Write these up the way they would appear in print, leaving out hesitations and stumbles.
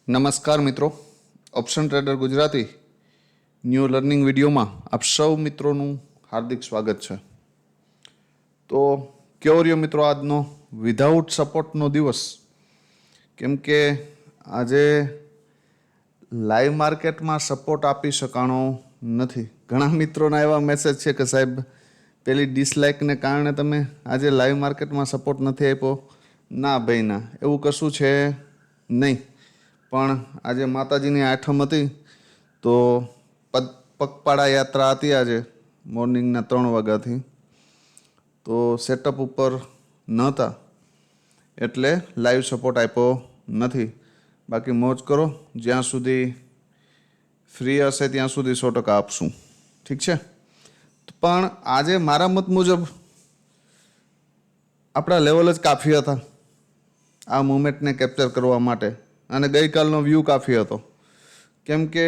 નમસ્કાર મિત્રો, option trader Gujarati new learning વિડીયોમાં આપ સૌ મિત્રોનું હાર્દિક સ્વાગત છે. તો કેવો રહ્યો મિત્રો આજનો વિધાઉટ સપોર્ટનો દિવસ? કેમ કે આજે લાઈવ માર્કેટમાં સપોર્ટ આપી શકાણો નથી. ઘણા મિત્રોના એવા મેસેજ છે કે સાહેબ પેલી ડિસલાઇકને કારણે તમે આજે લાઈવ માર્કેટમાં સપોર્ટ નથી આપ્યો. ના ભાઈ ના, એવું કશું છે નહીં. પણ આજે માતાજીની આઠમ હતી તો પગપાળા યાત્રા હતી આજે મોર્નિંગના 3 વાગ્યાથી. તો સેટઅપ ઉપર નહોતા એટલે લાઈવ સપોર્ટ આપ્યો નથી. બાકી મોજ કરો, જ્યાં સુધી ફ્રી હશે ત્યાં સુધી 100% આપશું. ઠીક છે? પણ આજે મારા મત મુજબ આપણા લેવલ જ કાફી હતા આ મુમેન્ટને કેપ્ચર કરવા માટે. અને ગઈકાલનો વ્યૂ કાફી હતો, કેમ કે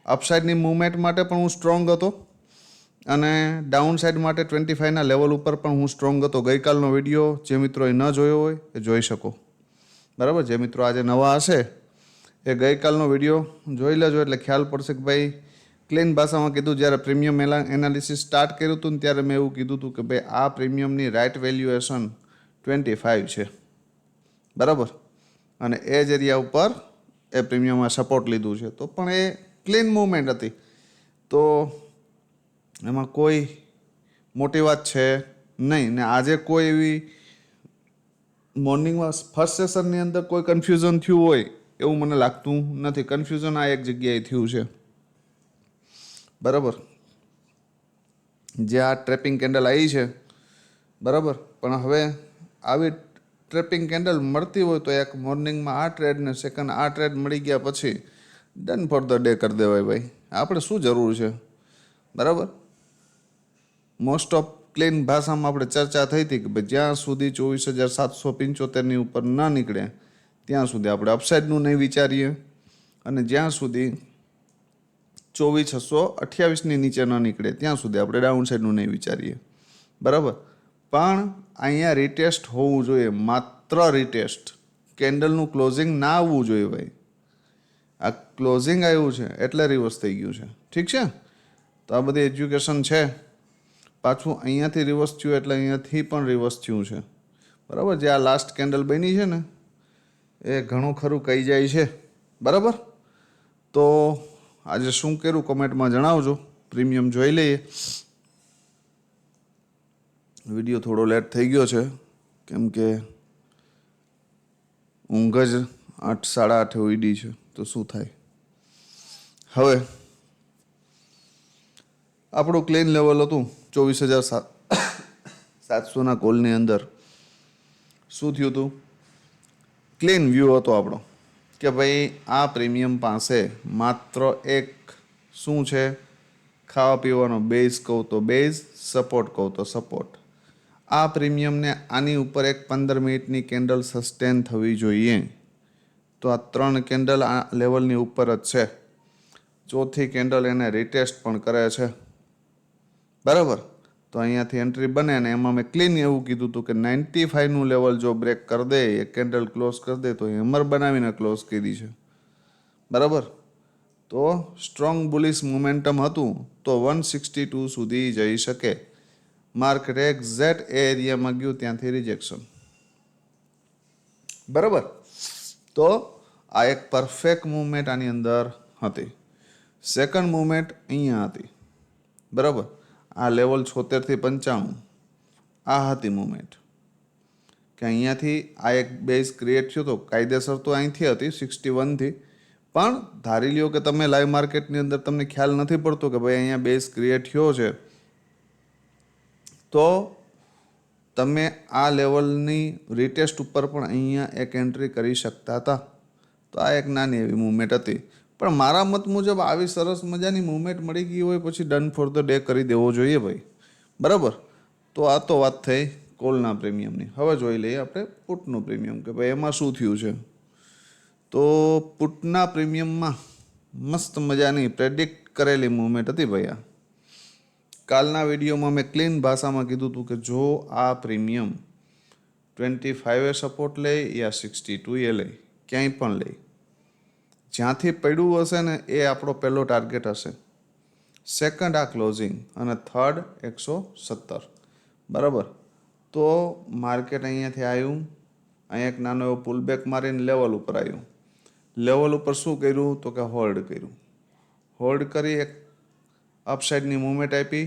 અપસાઇડની મૂવમેન્ટ માટે પણ હું સ્ટ્રોંગ હતો અને ડાઉન સાઇડ માટે 25ના લેવલ ઉપર પણ હું સ્ટ્રોંગ હતો. ગઈકાલનો વિડીયો જે મિત્રોએ ન જોયો હોય એ જોઈ શકો. બરાબર? જે મિત્રો આજે નવા હશે એ ગઈકાલનો વિડીયો જોઈ લેજો એટલે ખ્યાલ પડશે કે ભાઈ ક્લીન ભાષામાં કીધું. જ્યારે પ્રીમિયમ એનાલિસિસ સ્ટાર્ટ કર્યું હતું ને ત્યારે મેં એવું કીધું હતું કે ભાઈ આ પ્રીમિયમની રાઇટ વેલ્યુએશન 25 છે. બરાબર? અને એ જ એરિયા ઉપર એ પ્રીમિયમમાં સપોર્ટ લીધું છે. તો પણ એ ક્લીન મૂવમેન્ટ હતી, તો એમાં કોઈ મોટી વાત છે નહીં. ને આજે કોઈ એવી મોર્નિંગમાં ફર્સ્ટ સેશનની અંદર કોઈ કન્ફ્યુઝન થયું હોય એવું મને લાગતું નથી. કન્ફ્યુઝન આ એક જગ્યાએ થયું છે. બરાબર? જે આ ટ્રેપિંગ કેન્ડલ આવી છે, બરાબર, પણ હવે આવી ટ્રેપિંગ કેન્ડલ મળતી હોય તો એક મોર્નિંગમાં આ ટ્રેડ ને સેકન્ડ આ ટ્રેડ મળી ગયા પછી ડન ફોર ધ ડે કરી દેવાય ભાઈ. આપણે શું જરૂર છે? બરાબર? મોસ્ટ ઓફ ક્લીન ભાષામાં આપણે ચર્ચા થઈ હતી કે ભાઈ જ્યાં સુધી 24,775ની ઉપર ન નીકળે ત્યાં સુધી આપણે અપસાઇડનું નહીં વિચારીએ, અને જ્યાં સુધી 24,628ની નીચે ન નીકળે ત્યાં સુધી આપણે ડાઉન સાઇડનું નહીં વિચારીએ. બરાબર? પણ અહીંયા રિટેસ્ટ હોવું જોઈએ, માત્ર રિટેસ્ટ. કેન્ડલનું ક્લોઝિંગ ના આવવું જોઈએ ભાઈ. આ ક્લોઝિંગ આવ્યું છે એટલે રિવર્સ થઈ ગયું છે. ઠીક છે? તો આ બધી એજ્યુકેશન છે. પાછું અહીંયાથી રિવર્સ થયું એટલે અહીંયાથી પણ રિવર્સ થયું છે. બરાબર? જે આ લાસ્ટ કેન્ડલ બની છે ને એ ઘણું ખરું કહી જાય છે. બરાબર? તો આજે શું કર્યું કોમેન્ટમાં જણાવજો. પ્રીમિયમ જોઈ લઈએ. વિડીયો થોડો લેટ થઈ ગયો છે કેમ કે ઊંઘ જ 8 સાડા 8 ઉડી છે તો શું થાય. હવે આપણું ક્લીન લેવલ હતું 24,700ના કોલની અંદર. શું થયું હતું? ક્લીન વ્યૂ હતો આપણો કે ભાઈ આ પ્રીમિયમ પાસે માત્ર એક શું છે, ખાવા પીવાનો બેઝ કહું તો બેઝ, સપોર્ટ કહું તો સપોર્ટ. આ પ્રીમિયમને આની ઉપર એક 15 મિનિટની કેન્ડલ સસ્ટેન થવી જોઈએ. તો આ 3 કેન્ડલ આ લેવલની ઉપર જ છે. ચોથી કેન્ડલ એને રિટેસ્ટ પણ કરે છે. બરાબર? તો અહીંયાથી એન્ટ્રી બને અને એમાં મેં ક્લીન એવું કીધું હતું કે 95નું લેવલ જો બ્રેક કરી દે, એક કેન્ડલ ક્લોઝ કરી દે તો હેમર બનાવીને ક્લોઝ કરી છે. બરાબર? તો સ્ટ્રોંગ બુલિશ મોમેન્ટમ હતું તો 162 સુધી જઈ શકે. માર્કેટ એક્ઝેક્ટ એ એરિયામાં ગયું, ત્યાંથી રિજેક્શન. બરાબર? તો આ એક પરફેક્ટ મૂવમેન્ટ આની અંદર હતી. સેકન્ડ મૂવમેન્ટ અહીંયા હતી. બરાબર? આ લેવલ 76 થી 95 આ હતી મૂવમેન્ટ કે અહીંયાથી આ એક બેઝ ક્રિએટ થયો હતો. કાયદેસર તો અહીંથી હતી 61થી, પણ ધારી લ્યો કે તમે લાઈવ માર્કેટની અંદર તમને ખ્યાલ નથી પડતો કે ભાઈ અહીંયા બેઝ ક્રિએટ થયો છે, તો તમે આ લેવલની રિટેસ્ટ ઉપર પણ અહીંયા એક એન્ટ્રી કરી શકતા હતા. તો આ એક નાની એવી મૂવમેન્ટ હતી. પણ મારા મત મુજબ આવી સરસ મજાની મૂવમેન્ટ મળી ગઈ હોય પછી ડન ફોર ધ ડે કરી દેવો જોઈએ ભાઈ. બરાબર? તો આ તો વાત થઈ કોલના પ્રીમિયમની. હવે જોઈ લઈએ આપણે પુટનું પ્રીમિયમ કે ભાઈ એમાં શું થયું છે. તો પુટના પ્રીમિયમમાં મસ્ત મજાની પ્રેડિક્ટ કરેલી મૂવમેન્ટ હતી ભાઈ. આ કાલના વિડીયોમાં મેં ક્લીન ભાષામાં કીધું હતું કે જો આ પ્રીમિયમ 25 સપોર્ટ લે યા 62 લે, ક્યાંય પણ લે, જ્યાંથી પડ્યું હશે ને એ આપણો પહેલો ટાર્ગેટ હશે. સેકન્ડ આ ક્લોઝિંગ અને થર્ડ 117. બરાબર. તો માર્કેટ અહીંયાથી આવ્યું, અહીંયા એક નાનો એવો પુલબેક મારીને લેવલ ઉપર આવ્યું. લેવલ ઉપર શું કર્યું તો કે હોલ્ડ કર્યું. હોલ્ડ કરી એક અપસાઇડની મૂવમેન્ટ આપી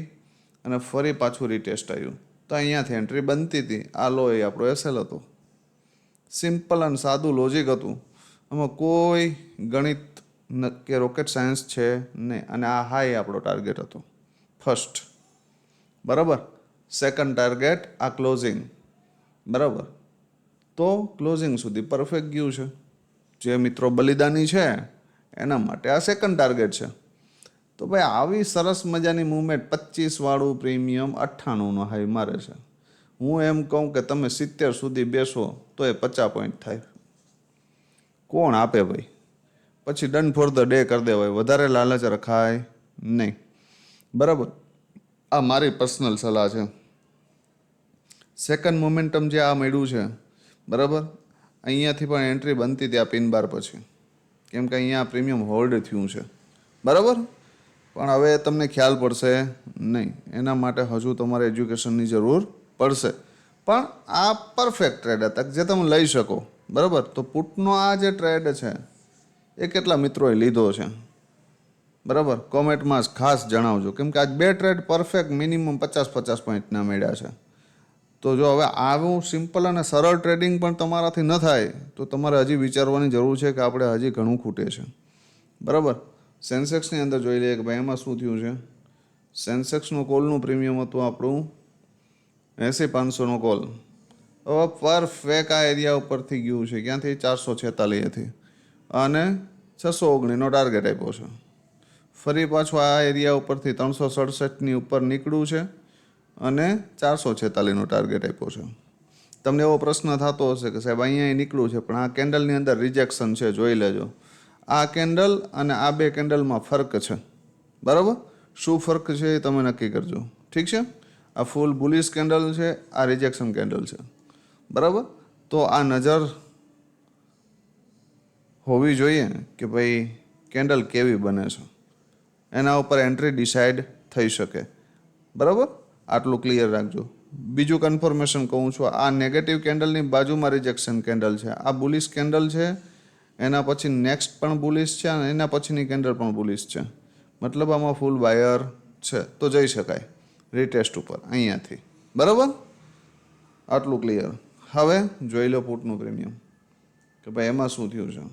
અને ફરી પાછું રીટેસ્ટ આવ્યું. તો અહીંયાથી એન્ટ્રી બનતી હતી. આ લો એ આપણો એસએલ હતો. સિમ્પલ અને સાદું લોજિક હતું. આમાં કોઈ ગણિત કે રોકેટ સાયન્સ છે નહીં. અને આ હાઈ આપણો ટાર્ગેટ હતો ફર્સ્ટ. બરાબર. સેકન્ડ ટાર્ગેટ આ ક્લોઝિંગ. બરાબર. તો ક્લોઝિંગ સુધી પરફેક્ટ ગયું છે. જે મિત્રો બલિદાની છે એના માટે આ સેકન્ડ ટાર્ગેટ છે. તો ભાઈ આવી સરસ મજાની મૂવમેન્ટ 25 વાળું પ્રીમિયમ 98નો હાઈ મારે છે. હું એમ કહું કે તમે 70 સુધી બેસો તો એ 50 પોઈન્ટ થાય. કોણ આપે ભાઈ? પછી ડન ફોર ધ ડે કરી દેવાય, વધારે લાલચ રખાય નહીં. બરાબર. આ મારી પર્સનલ સલાહ છે. સેકન્ડ મોમેન્ટમ જે આ મળ્યું છે, બરાબર, અહીંયાથી પણ એન્ટ્રી બનતી હતી આ પિન બાર પછી, કેમ કે અહીંયા પ્રીમિયમ હોલ્ડ થયું છે. બરાબર. પણ હવે તમને ખ્યાલ પડશે નહીં. એના માટે હજુ તમારે એજ્યુકેશનની જરૂર પડશે. પણ આ પરફેક્ટ ટ્રેડ હતા જે તમે લઈ શકો. બરાબર. તો પુટનો આ જે ટ્રેડ છે એ કેટલા મિત્રોએ લીધો છે? બરાબર. કોમેન્ટમાં ખાસ જણાવજો, કેમ કે આજ બે ટ્રેડ પરફેક્ટ મિનિમમ 50 પોઈન્ટના મળ્યા છે. તો જો હવે આવું સિમ્પલ અને સરળ ટ્રેડિંગ પણ તમારાથી ન થાય તો તમારે હજી વિચારવાની જરૂર છે કે આપણે હજી ઘણું ખૂટે છે. બરાબર. સેન્સેક્સની અંદર જોઈ લઈએ કે ભાઈ એમાં શું થયું છે. સેન્સેક્સનું કોલનું પ્રીમિયમ હતું આપણું 80,500નો કોલ. હવે પરફેક્ટ આ એરિયા ઉપરથી ગયું છે. ક્યાંથી? 446થી અને 619નો ટાર્ગેટ આપ્યો છે. ફરી પાછું આ એરિયા ઉપરથી 367ની ઉપર નીકળ્યું છે અને 446નો ટાર્ગેટ આપ્યો છે. તમને એવો પ્રશ્ન થતો હશે કે સાહેબ અહીંયા નીકળ્યું છે પણ આ કેન્ડલની અંદર રિજેક્શન છે, જોઈ લેજો. આ કેન્ડલ અને આ બે કેન્ડલમાં ફરક છે. બરાબર. શું ફરક છે એ તમે નક્કી કરજો. ઠીક છે. આ ફૂલ બુલિશ કેન્ડલ છે, આ રિજેક્શન કેન્ડલ છે. બરાબર. તો આ નજર હોવી જોઈએ કે ભાઈ કેન્ડલ કેવી બને છે, એના ઉપર એન્ટ્રી ડિસાઇડ થઈ શકે. બરાબર. આટલું ક્લિયર રાખજો. બીજું કન્ફર્મેશન કહું છું, આ નેગેટિવ કેન્ડલની બાજુમાં રિજેક્શન કેન્ડલ છે. આ બુલિશ કેન્ડલ છે, એના પછી નેક્સ્ટ પણ બુલિશ છે અને એના પછીની કેન્ડલ પણ બુલિશ છે. મતલબ આમાં ફૂલ બાયર છે, તો જઈ શકાય રીટેસ્ટ ઉપર અહીંયાથી. બરાબર. આટલું ક્લિયર. હવે જોઈ લો પુટનું પ્રીમિયમ કે ભાઈ એમાં શું થયું છે.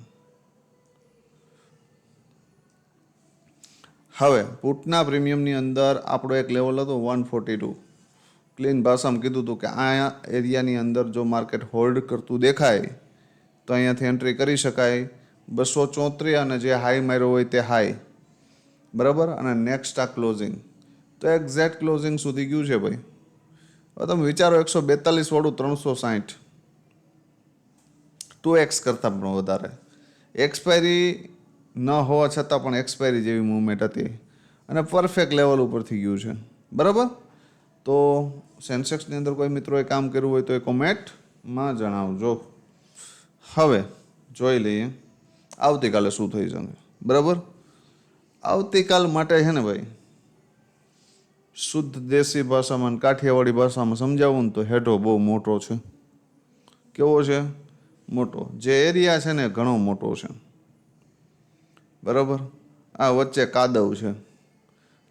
હવે પુટના પ્રીમિયમની અંદર આપણો એક લેવલ હતો 142. ક્લીન ભાષામાં કીધું હતું કે આ એરિયાની અંદર જો માર્કેટ હોલ્ડ કરતું દેખાય તો અહીંયાથી એન્ટ્રી કરી શકાય. 234 અને જે હાઈ માર્યો હોય તે હાઈ. બરાબર. અને નેક્સ્ટ આ ક્લોઝિંગ. તો એક્ઝેક્ટ ક્લોઝિંગ સુધી ગયું છે ભાઈ. હવે તમે વિચારો 142 વાળું 360, 2x કરતાં પણ વધારે. એક્સપાયરી ન હોવા છતાં પણ એક્સપાયરી જેવી મૂવમેન્ટ હતી અને પરફેક્ટ લેવલ ઉપરથી ગયું છે. બરાબર. તો સેન્સેક્સની અંદર કોઈ મિત્રોએ કામ કર્યું હોય તો એ કોમેન્ટમાં જણાવજો. હવે જોઈ લઈએ આવતીકાલે શું થઈ શકે. બરાબર. આવતીકાલ માટે છે ને ભાઈ, શુદ્ધ દેશી ભાષામાં કાઠિયાવાડી ભાષામાં સમજાવું ને તો હેઠો બહુ મોટો છે. કેવો છે? મોટો. જે એરિયા છે ને ઘણો મોટો છે. બરાબર. આ વચ્ચે કાદવ છે.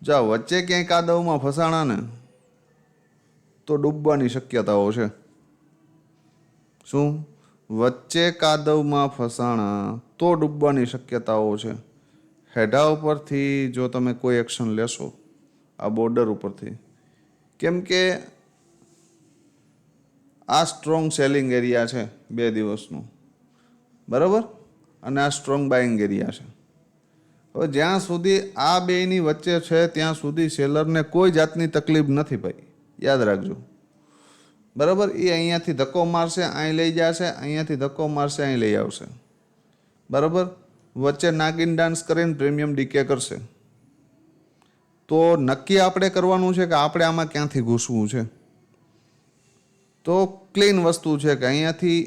જો આ વચ્ચે ક્યાંય કાદવમાં ફસાણા ને તો ડૂબવાની શક્યતાઓ છે. શું? વચ્ચે કાદવમાં ફસાણા તો ડૂબવાની શક્યતાઓ છે. હેઠા ઉપરથી જો તમે કોઈ એક્શન લેશો આ બોર્ડર ઉપરથી, કેમ કે આ સ્ટ્રોંગ સેલિંગ એરિયા છે 2 દિવસનું. બરાબર. અને આ સ્ટ્રોંગ બાઇંગ એરિયા છે. હવે જ્યાં સુધી આ બેની વચ્ચે છે ત્યાં સુધી સેલરને કોઈ જાતની તકલીફ નથી ભાઈ, યાદ રાખજો. બરાબર. એ અહીંયાથી ધક્કો મારશે, અહીં લઈ જશે, અહીંયાથી ધક્કો મારશે, અહીં લઈ આવશે. બરાબર. વચ્ચે નાગિન ડાન્સ કરીને પ્રીમિયમ ડીકે કરશે. તો નક્કી આપણે કરવાનું છે કે આપણે આમાં ક્યાંથી ઘૂસવું છે. તો ક્લીન વસ્તુ છે કે અહીંયાથી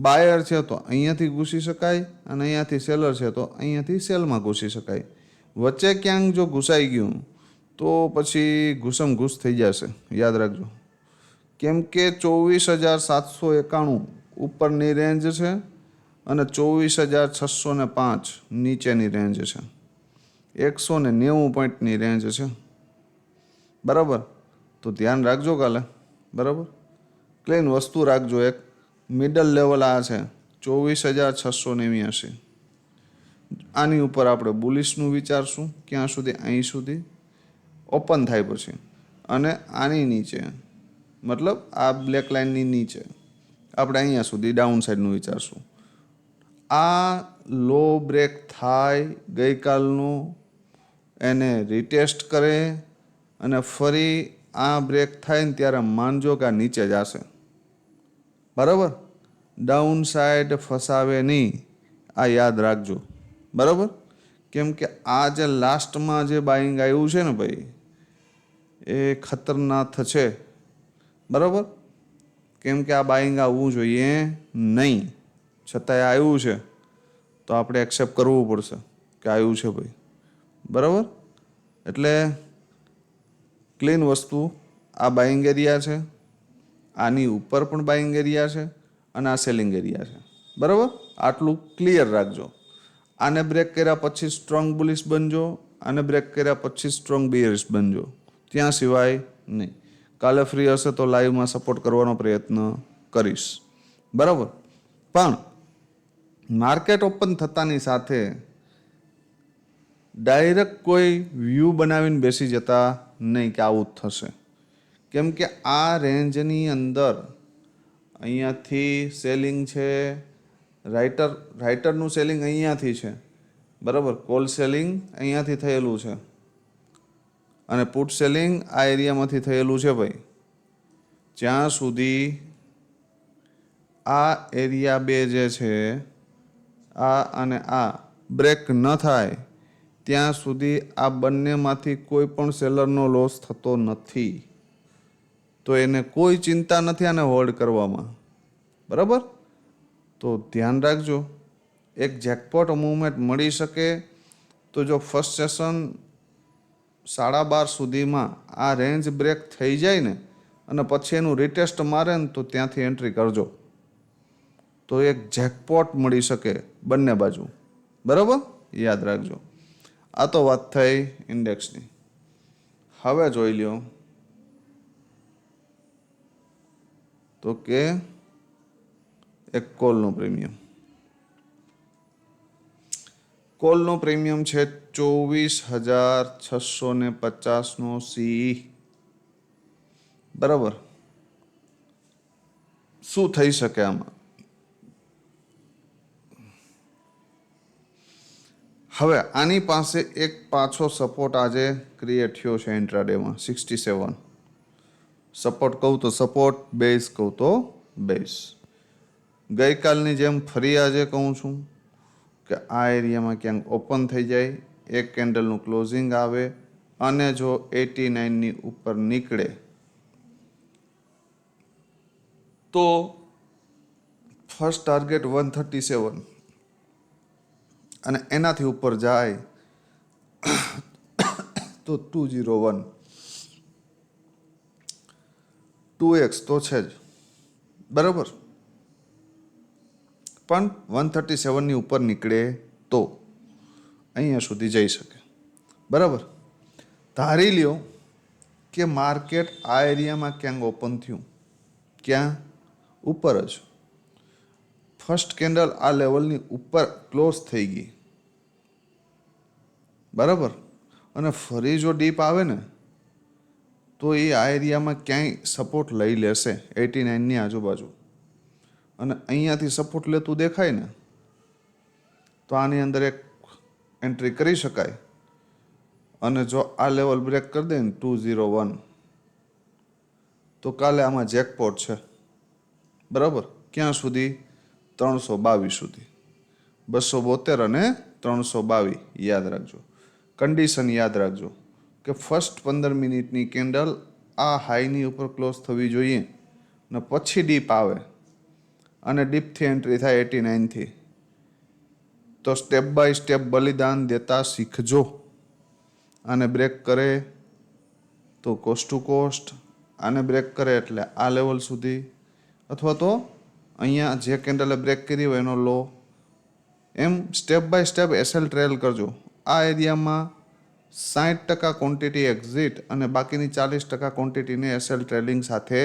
બાયર છે તો અહીંયાથી ઘૂસી શકાય અને અહીંયાથી સેલર છે તો અહીંયાથી સેલમાં ઘૂસી શકાય. વચ્ચે ક્યાંક જો ઘૂસાઈ ગયું તો પછી ઘૂસમ ઘૂસ થઈ જશે, યાદ રાખજો. કેમ કે 24,791 ઉપરની રેન્જ છે અને 24,605 નીચેની રેન્જ છે. 190 પોઈન્ટની રેન્જ છે. બરાબર, તો ધ્યાન રાખજો કાલે. બરાબર, ક્લીન વસ્તુ રાખજો. એક મિડલ લેવલ આ છે 24,689. આની ઉપર આપણે બુલિશનું વિચારશું ક્યાં સુધી, અહીં સુધી ઓપન થાય પછી, અને આની નીચે મતલબ આ બ્લેક લાઇનની નીચે આપણે અહીંયા સુધી ડાઉન સાઈડનું વિચારશું. આ લો બ્રેક થાય ગઈકાલનું, એને રિટેસ્ટ કરે અને ફરી આ બ્રેક થાય ને ત્યારે માનજો કે આ નીચે જશે. બરાબર, ડાઉન સાઈડ ફસાવે નહીં, આ યાદ રાખજો. બરાબર, કેમ કે આ જે લાસ્ટમાં જે બાઇંગ આવ્યું છે ને ભાઈ, એ ખતરનાક છે. બરાબર, કેમ કે આ બાઇંગ આવવું જોઈએ નહીં, છતાંય આવ્યું છે તો આપણે એક્સેપ્ટ કરવું પડશે કે આવ્યું છે ભાઈ. બરાબર, એટલે ક્લીન વસ્તુ. આ બાઇંગ એરિયા છે, આની ઉપર પણ બાઇંગ એરિયા છે અને આ સેલિંગ એરિયા છે. બરાબર, આટલું ક્લિયર રાખજો. આને બ્રેક કર્યા પછી સ્ટ્રોંગ બુલિશ બનજો, આને બ્રેક કર્યા પછી સ્ટ્રોંગ બિયરિશ બનજો, ત્યાં સિવાય નહીં. કાલે ફ્રી હશે તો લાઈવમાં સપોર્ટ કરવાનો પ્રયત્ન કરીશ. બરાબર, પણ માર્કેટ ઓપન થતાની સાથે ડાયરેક્ટ કોઈ વ્યૂ બનાવીને બેસી જતા નહીં કે આવું જ થશે. કેમ કે આ રેન્જની અંદર અહીંયાથી સેલિંગ છે, રાઇટરનું સેલિંગ અહીંયાથી છે. બરાબર, કોલ સેલિંગ અહીંયાથી થયેલું છે અને પુટ સેલિંગ આ એરિયામાંથી થયેલું છે ભાઈ. જ્યાં સુધી આ એરિયા બે જે છે, આ અને આ બ્રેક ન થાય ત્યાં સુધી આ બંનેમાંથી કોઈ પણ સેલરનો લોસ થતો નથી. તો એને કોઈ ચિંતા નથી આને હોલ્ડ કરવામાં. બરાબર, તો ધ્યાન રાખજો. એક જેકપોટ મુવમેન્ટ મળી શકે તો જો ફર્સ્ટ સેશન 12:30 સુધીમાં આ રેન્જ બ્રેક થઈ જાય ને અને પછી એનું રિટેસ્ટ મારે ને તો ત્યાંથી એન્ટ્રી કરજો. તો એક જેકપોટ મળી શકે બંને બાજુ. બરાબર, યાદ રાખજો. આ તો વાત થઈ ઇન્ડેક્સની. હવે જોઈ લ્યો તો કે એક કોલનું પ્રીમિયમ. કોલનું પ્રીમિયમ છે 24,650નો સી. બરાબર, શું થઈ શકે આમાં? હવે આની પાસે એક પાછો સપોર્ટ આજે ક્રિએટ થયો છે ઇન્ટ્રાડેમાં 67. સપોર્ટ કહું તો સપોર્ટ, બેઝ કહું તો બેઝ. ગઈકાલની જેમ ફરી આજે કહું છું કે આ એરિયામાં ક્યાંક ઓપન થઈ જાય, એક કેન્ડલનું ક્લોઝિંગ આવે અને જો 89ની ઉપર નીકળે તો ફર્સ્ટ ટાર્ગેટ 137 અને એનાથી ઉપર જાય તો 201. 2x તો છે જ. બરાબર, પણ 137ની ઉપર નીકળે તો અહીંયા સુધી જઈ શકે. બરાબર, ધારી લ્યો કે માર્કેટ આ એરિયામાં ક્યાંક ઓપન થયું, ક્યાં ઉપર જ. ફર્સ્ટ કેન્ડલ આ લેવલની ઉપર ક્લોઝ થઈ ગઈ. બરાબર, અને ફરી જો ડીપ આવે ને તો એ આ એરિયામાં ક્યાંય સપોર્ટ લઈ લેશે 89ની આજુબાજુ, અને અહીંયાથી સપોર્ટ લેતું દેખાય ને તો આની અંદર એક એન્ટ્રી કરી શકાય. અને જો આ લેવલ બ્રેક કરી દે ને 201 તો કાલે આમાં જેકપોટ છે. બરાબર, ક્યાં સુધી? 322 સુધી. 272 અને 322 યાદ રાખજો. કન્ડિશન યાદ રાખજો કે ફર્સ્ટ 15 મિનિટની કેન્ડલ આ હાઈની ઉપર ક્લોઝ થવી જોઈએ ને પછી ડીપ આવે અને ડીપથી એન્ટ્રી થાય 89થી. તો સ્ટેપ બાય સ્ટેપ બલિદાન દેતા શીખજો. આને બ્રેક કરે તો કોસ્ટ ટુ કોસ્ટ, આને બ્રેક કરે એટલે આ લેવલ સુધી, અથવા તો અહીંયા જે કેન્ડલે બ્રેક કરી હોય એનો લો, એમ step by step SL trail કરજો. આ એરિયામાં 60% ક્વોન્ટિટી એક્ઝિટ અને બાકીની 40% ક્વોન્ટિટીને એસએલ ટ્રેલિંગ સાથે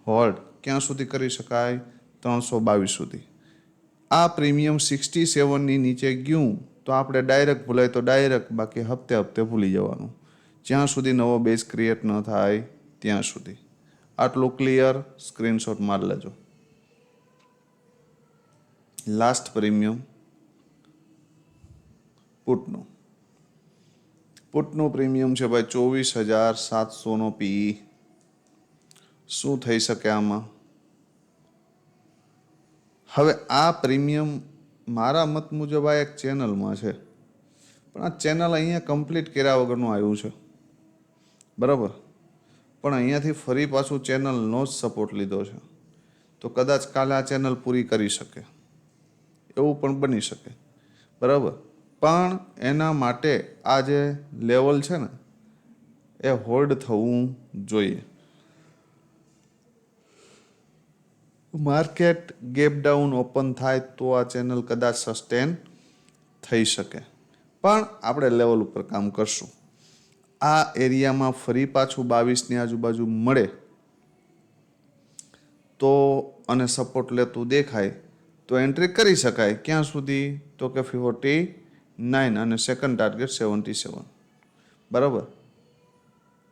હોલ્ડ. ક્યાં સુધી કરી શકાય? 322 સુધી. આ પ્રીમિયમ 67ની નીચે ગયું તો આપણે ડાયરેક્ટ ભૂલાય તો ડાયરેક્ટ, બાકી હપ્તે હપ્તે ભૂલી જવાનું, જ્યાં સુધી નવો બેઝ ક્રિએટ ન થાય ત્યાં સુધી. આટલું ક્લિયર? સ્ક્રીનશોટ મારી લેજો. લાસ્ટ પ્રીમિયમ પુટનું. પુટનું પ્રીમિયમ છે ભાઈ 24,700નો પીઈ. શું થઈ શકે આમાં? હવે આ પ્રીમિયમ મારા મત મુજબ આ એક ચેનલમાં છે, પણ આ ચેનલ અહીંયા કમ્પ્લીટ કર્યા વગરનું આવ્યું છે, બરાબર. પણ અહીંયાથી ફરી પાછું ચેનલનો જ સપોર્ટ લીધો છે, તો કદાચ કાલે આ ચેનલ પૂરી કરી શકે, એવું પણ બની શકે, બરાબર. પણ એના માટે આ જે લેવલ છે ને એ હોલ્ડ થવું જોઈએ. માર્કેટ ગેપ ડાઉન ઓપન થાય તો આ ચેનલ કદાચ સસ્ટેન થઈ શકે, પણ આપણે લેવલ ઉપર કામ કરશું. આ એરિયામાં ફરી પાછું 22ની આજુબાજુ મળે તો અને સપોર્ટ લેતું દેખાય તો એન્ટ્રી કરી શકાય. ક્યાં સુધી? તો કે 49 અને સેકન્ડ ટાર્ગેટ 77, બરાબર.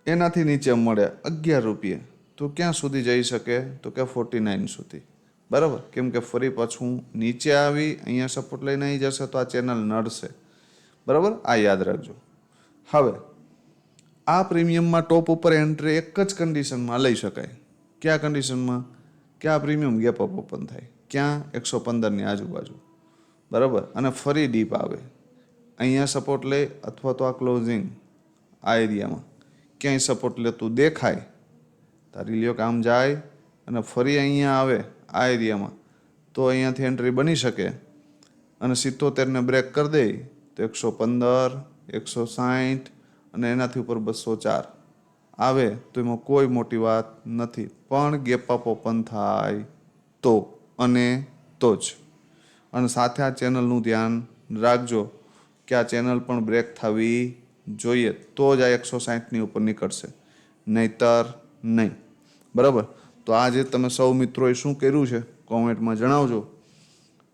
એનાથી નીચે મળે 11 રૂપિયે તો ક્યાં સુધી જઈ શકે? તો કે 49 સુધી, બરાબર. કેમ કે ફરી પાછું નીચે આવી અહીંયા સપોર્ટ લઈને આવી જશે તો આ ચેનલ નડશે, બરાબર. આ યાદ રાખજો. હવે આ પ્રીમિયમમાં ટોપ ઉપર એન્ટ્રી એક જ કન્ડિશનમાં લઈ શકાય. કયા કન્ડિશનમાં? કે આ પ્રીમિયમ ગેપ અપ ઓપન થાય. ક્યાં? 115ની આજુબાજુ, બરાબર. અને ફરી ડીપ આવે, અહીંયા સપોર્ટ લે, અથવા તો આ ક્લોઝિંગ આ એરિયામાં ક્યાંય સપોર્ટ લેતું દેખાય, તારી લ્યો કામ જાય અને ફરી અહીંયા આવે આ એરિયામાં, તો અહીંયાથી એન્ટ્રી બની શકે. અને 77ને બ્રેક કરી દે તો 115, 160 અને એનાથી ઉપર 204 આવે તો એમાં કોઈ મોટી વાત નથી. પણ ગેપ અપ ઓપન થાય તો અને તો જ. અને સાથે આ ચેનલનું ધ્યાન રાખજો કે આ ચેનલ પણ બ્રેક થવી જોઈએ, તો જ આ 160ની ઉપર નીકળશે, નહીતર નહીં, બરાબર. તો આજે તમે સૌ મિત્રોએ શું કર્યું છે કોમેન્ટમાં જણાવજો.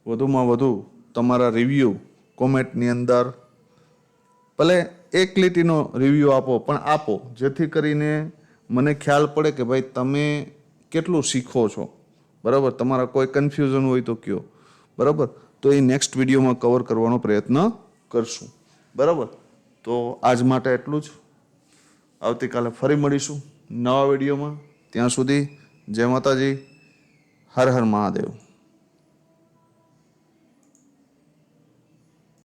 વધુમાં વધુ તમારા રિવ્યૂ કોમેન્ટની અંદર, ભલે એક લીટીનો રિવ્યૂ આપો પણ આપો, જેથી કરીને મને ખ્યાલ પડે કે ભાઈ તમે કેટલું શીખો છો, બરાબર. તમારા કોઈ કન્ફ્યુઝન હોય તો કયો, બરાબર. તો એ નેક્સ્ટ વિડીયોમાં કવર કરવાનો પ્રયત્ન કરશું, બરાબર. તો આજ માટે એટલું જ. આવતીકાલે ફરી મળીશું નવા વિડીયોમાં. ત્યાં સુધી જય માતાજી, હર હર મહાદેવ.